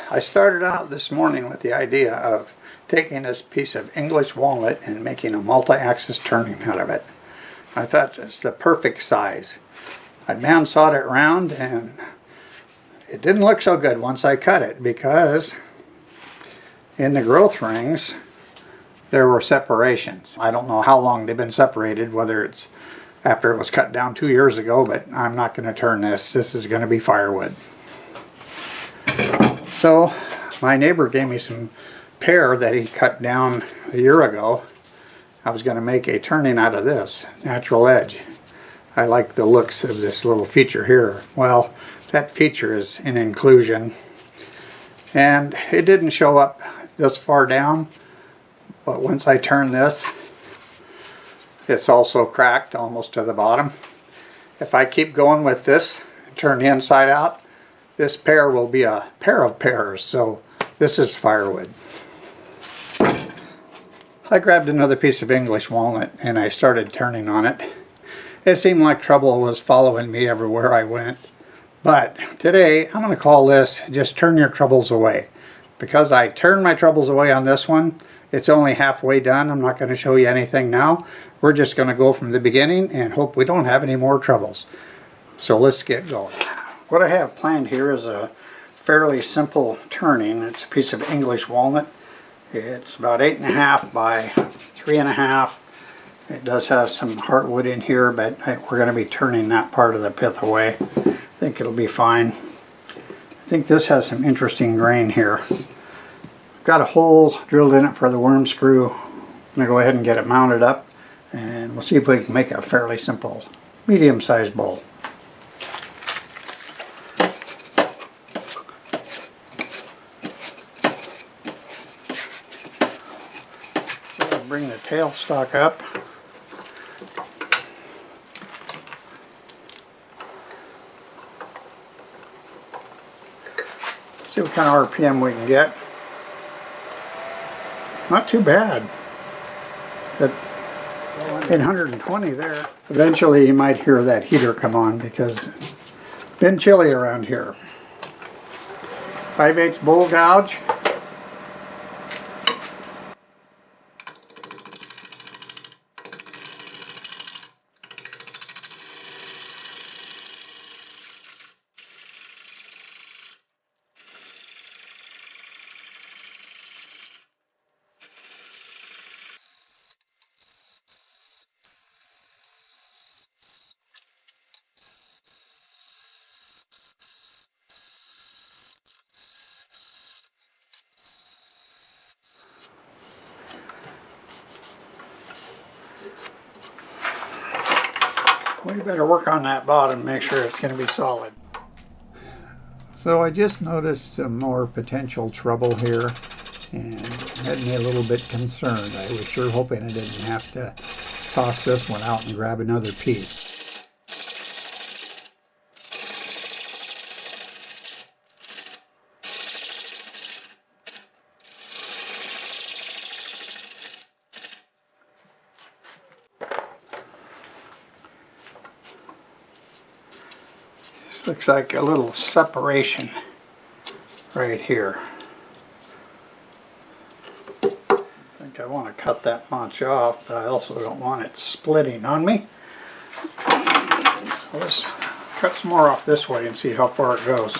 I started out this morning with the idea of taking this piece of English walnut and making a multi-axis turning out of it. I thought it's the perfect size. I bandsawed it round and it didn't look so good once I cut it because in the growth rings there were separations. I don't know how long they've been separated, whether it's after it was cut down 2 years ago, but I'm not going to turn this. This is going to be firewood. So my neighbor gave me some pear that he cut down a year ago. I was going to make a turning out of this, natural edge. I like the looks of this little feature here. Well, that feature is an inclusion, and it didn't show up this far down, but once I turn this, it's also cracked almost to the bottom. If I keep going with this, turn the inside out, this pear will be a pair of pears, so this is firewood. I grabbed another piece of English walnut and I started turning on it. It seemed like trouble was following me everywhere I went. But today I'm going to call this just turn your troubles away. Because I turned my troubles away on this one, it's only halfway done. I'm not going to show you anything now. We're just going to go from the beginning and hope we don't have any more troubles. So let's get going. What I have planned here is a fairly simple turning. It's a piece of English walnut. It's about 8.5 by 3.5. It does have some heartwood in here, but we're going to be turning that part of the pith away. I think it'll be fine. I think this has some interesting grain here. Got a hole drilled in it for the worm screw. I'm going to go ahead and get it mounted up, and we'll see if we can make a fairly simple medium-sized bowl. Bring the tailstock up. See what kind of RPM we can get. Not too bad. But 820 there. Eventually you might hear that heater come on because it's been chilly around here. 5/8 bowl gouge. We better work on that bottom, make sure it's going to be solid. So I just noticed more potential trouble here, and it had me a little bit concerned. I was sure hoping I didn't have to toss this one out and grab another piece. Looks like a little separation right here. I think I want to cut that notch off, but I also don't want it splitting on me. So let's cut some more off this way and see how far it goes.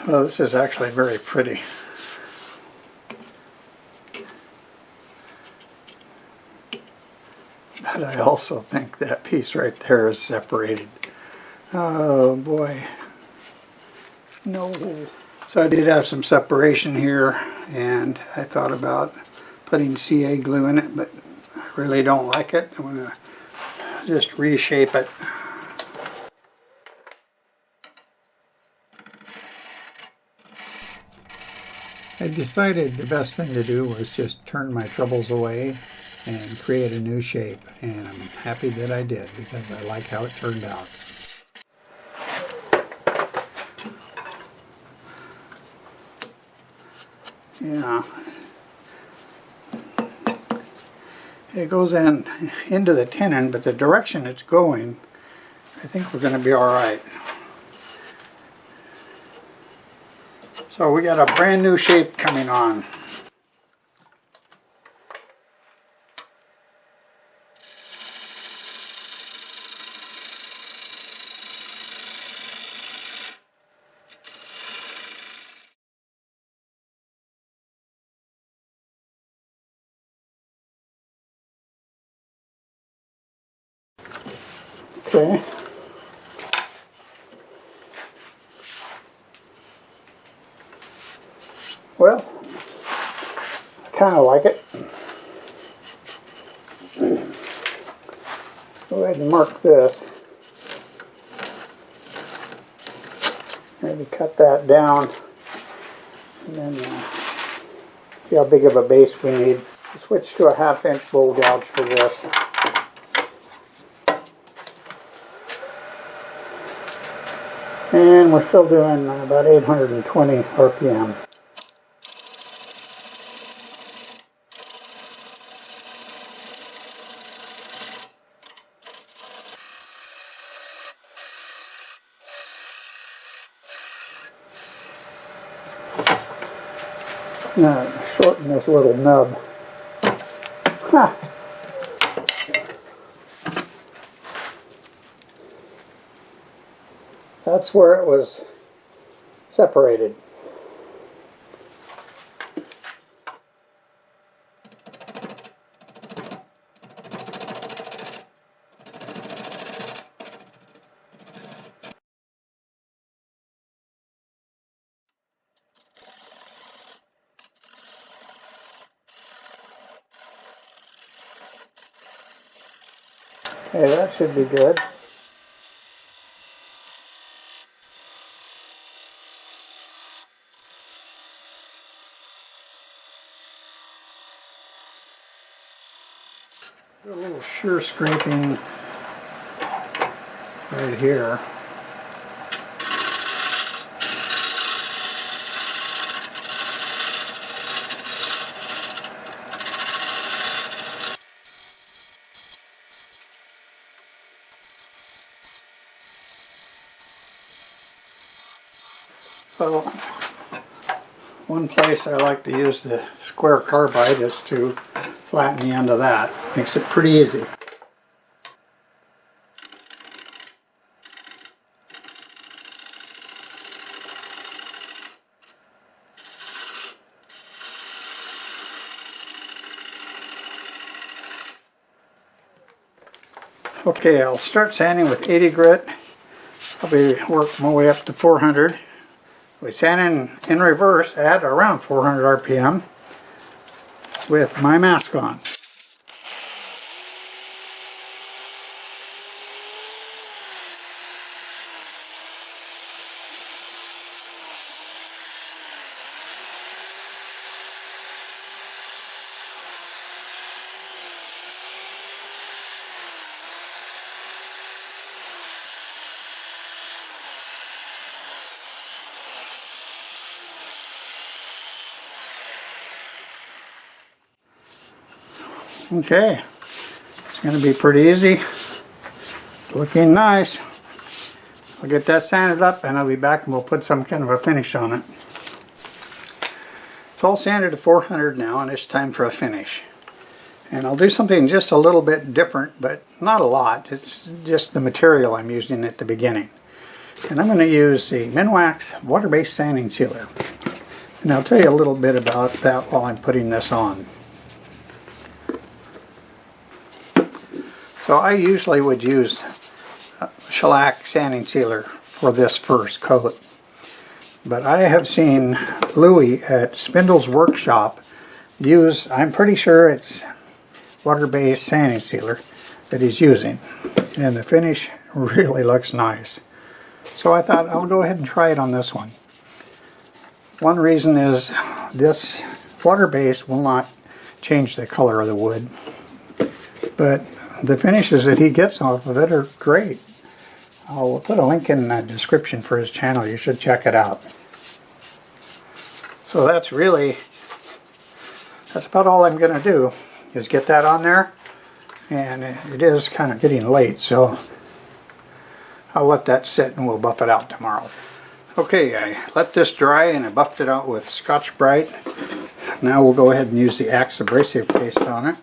Well, this is actually very pretty. But I also think that piece right there is separated. Oh boy. No. So I did have some separation here, and I thought about putting CA glue in it, but I really don't like it. I'm going to just reshape it. I decided the best thing to do was just turn my troubles away and create a new shape, and I'm happy that I did because I like how it turned out. Yeah, it goes into the tenon, but the direction it's going, I think we're going to be all right. So we got a brand new shape coming on. Okay. Well, I kind of like it. Go ahead and mark this. Maybe cut that down. And then see how big of a base we need. Switch to a 1/2 inch bowl gouge for this. And we're still doing about 820 RPM. Now shorten this little nub. Huh. That's where it was separated. Okay, that should be good. A little shear scraping right here. So, one place I like to use the square carbide is to flatten the end of that. Makes it pretty easy. Okay, I'll start sanding with 80 grit. Probably work my way up to 400. We sand in reverse at around 400 RPM with my mask on. Okay, it's going to be pretty easy. It's looking nice. I'll get that sanded up and I'll be back and we'll put some kind of a finish on it. It's all sanded to 400 now and it's time for a finish. And I'll do something just a little bit different, but not a lot. It's just the material I'm using at the beginning. And I'm going to use the Minwax water-based sanding sealer. And I'll tell you a little bit about that while I'm putting this on. So I usually would use shellac sanding sealer for this first coat. But I have seen Luie at Spindle's Workshop use, I'm pretty sure it's water-based sanding sealer that he's using. And the finish really looks nice. So I thought I'll go ahead and try it on this one. One reason is this water-based will not change the color of the wood. but the finishes that he gets off of it are great. I'll put a link in the description for his channel. You should check it out. So that's about all I'm going to do, is get that on there. And it is kind of getting late, so I'll let that sit and we'll buff it out tomorrow. Okay, I let this dry and I buffed it out with Scotch-Brite. Now we'll go ahead and use the Acks abrasive paste on it.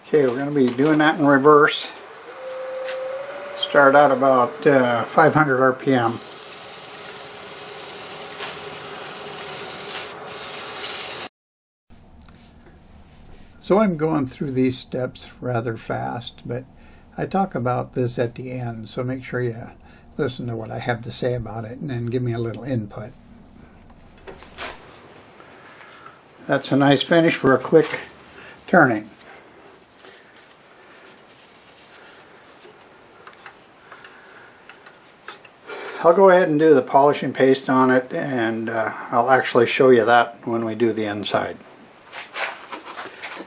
Okay, we're going to be doing that in reverse. Start out about 500 RPM. So I'm going through these steps rather fast, but I talk about this at the end, so make sure you listen to what I have to say about it and then give me a little input. That's a nice finish for a quick turning. I'll go ahead and do the polishing paste on it, and I'll actually show you that when we do the inside.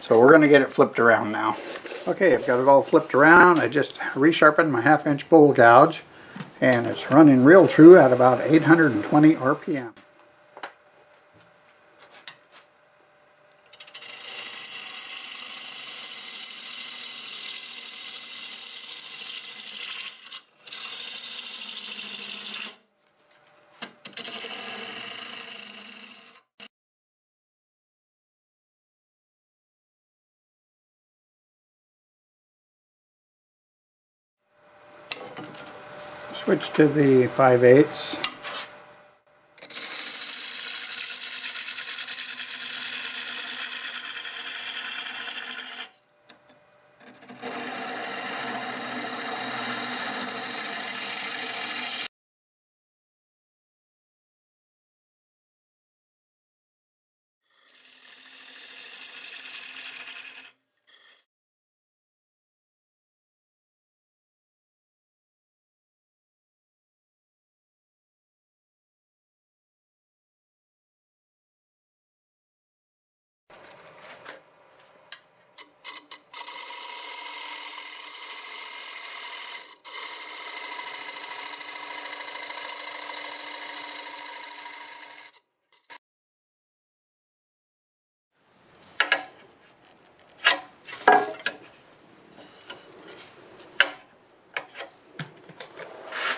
So we're going to get it flipped around now. Okay, I've got it all flipped around. I just resharpened my 1/2 inch bowl gouge, and it's running real true at about 820 RPM. Switch to the 5/8.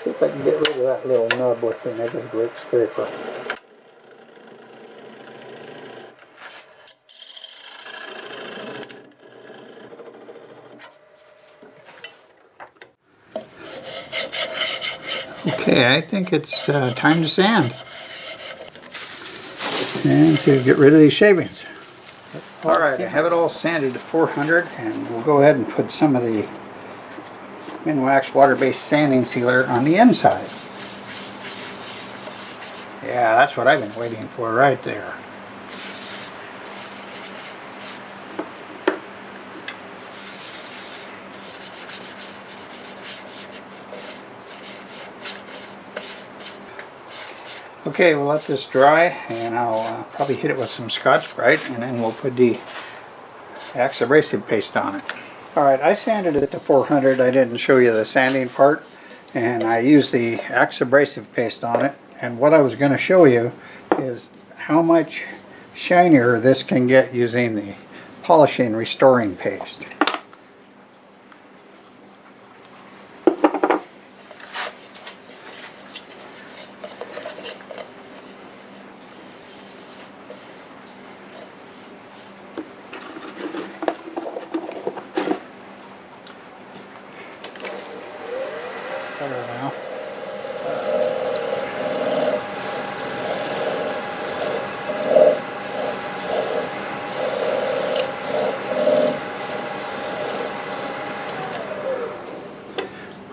See if I can get rid of that little nub with the negative rake scraper. Okay, I think it's time to sand and to get rid of these shavings. Alright, I have it all sanded to 400, and we'll go ahead and put some of the Minwax water-based sanding sealer on the inside. Yeah, that's what I've been waiting for right there. Okay, we'll let this dry, and I'll probably hit it with some Scotch-Brite, and then we'll put the Acks abrasive paste on it. Alright, I sanded it to 400. I didn't show you the sanding part, and I used the Acks abrasive paste on it. And what I was going to show you is how much shinier this can get using the polishing restoring paste. Better now.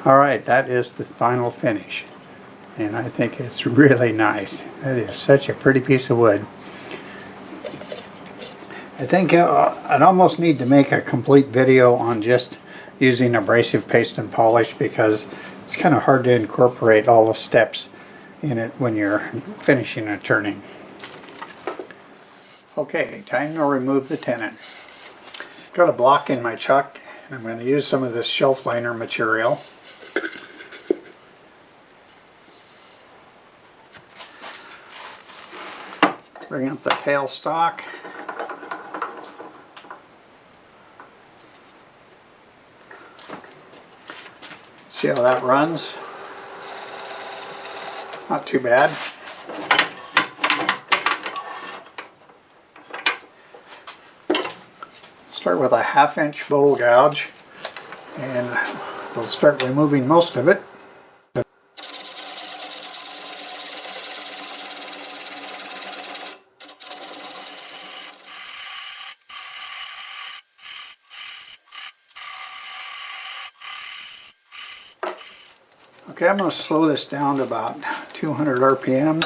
Alright, that is the final finish. And I think it's really nice. That is such a pretty piece of wood. I think I'd almost need to make a complete video on just using abrasive paste and polish, because it's kind of hard to incorporate all the steps in it when you're finishing a turning. Okay, time to remove the tenon. Got a block in my chuck, and I'm going to use some of this shelf liner material. Bring up the tailstock. See how that runs? Not too bad. Start with a 1/2 inch bowl gouge, and we'll start removing most of it. Okay, I'm going to slow this down to about 200 RPM.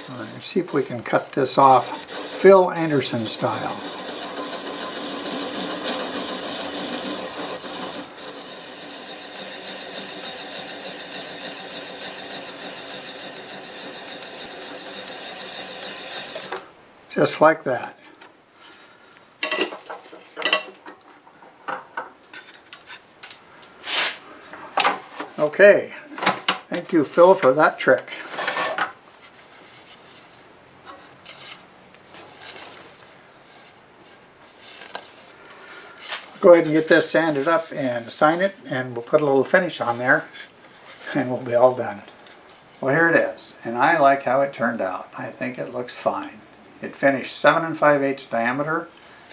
Let's see if we can cut this off Phil Anderson style. Just like that. Okay, thank you, Phil, for that trick. Go ahead and get this sanded up and sign it, and we'll put a little finish on there, and we'll be all done. Well, here it is, and I like how it turned out. I think it looks fine. It finished 7 5/8 diameter,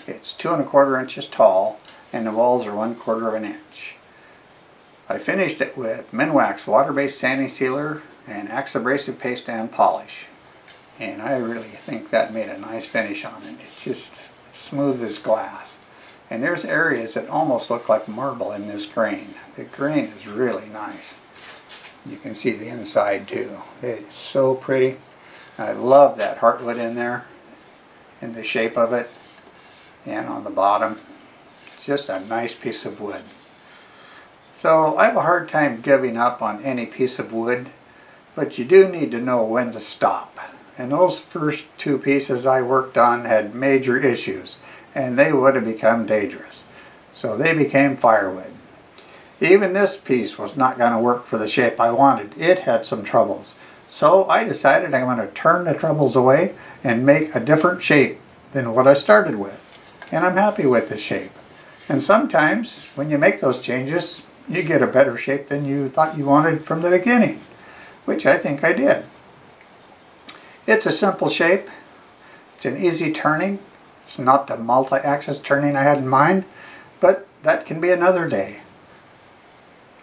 it's 2 1/4 inches tall, and the walls are 1/4 of an inch. I finished it with Minwax water-based sanding sealer and Acks abrasive paste and polish. And I really think that made a nice finish on it. It's just smooth as glass. And there's areas that almost look like marble in this grain. The grain is really nice. You can see the inside too. It is so pretty. I love that heartwood in there and the shape of it, and on the bottom. It's just a nice piece of wood. So I have a hard time giving up on any piece of wood, but you do need to know when to stop. And those first 2 pieces I worked on had major issues, and they would have become dangerous. So they became firewood. Even this piece was not going to work for the shape I wanted. It had some troubles. So I decided I'm going to turn the troubles away and make a different shape than what I started with. And I'm happy with the shape. And sometimes when you make those changes, you get a better shape than you thought you wanted from the beginning, which I think I did. It's a simple shape. It's an easy turning. It's not the multi-axis turning I had in mind, but that can be another day.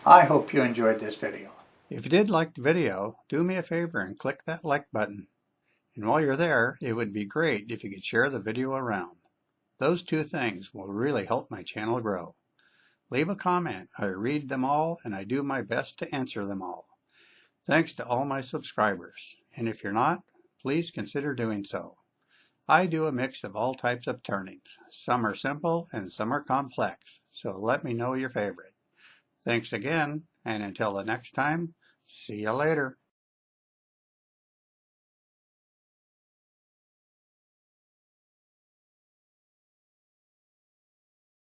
I hope you enjoyed this video. If you did like the video, do me a favor and click that like button. And while you're there, it would be great if you could share the video around. Those 2 things will really help my channel grow. Leave a comment. I read them all, and I do my best to answer them all. Thanks to all my subscribers. And if you're not, please consider doing so. I do a mix of all types of turnings. Some are simple and some are complex, so let me know your favorite. Thanks again, and until the next time, see you later.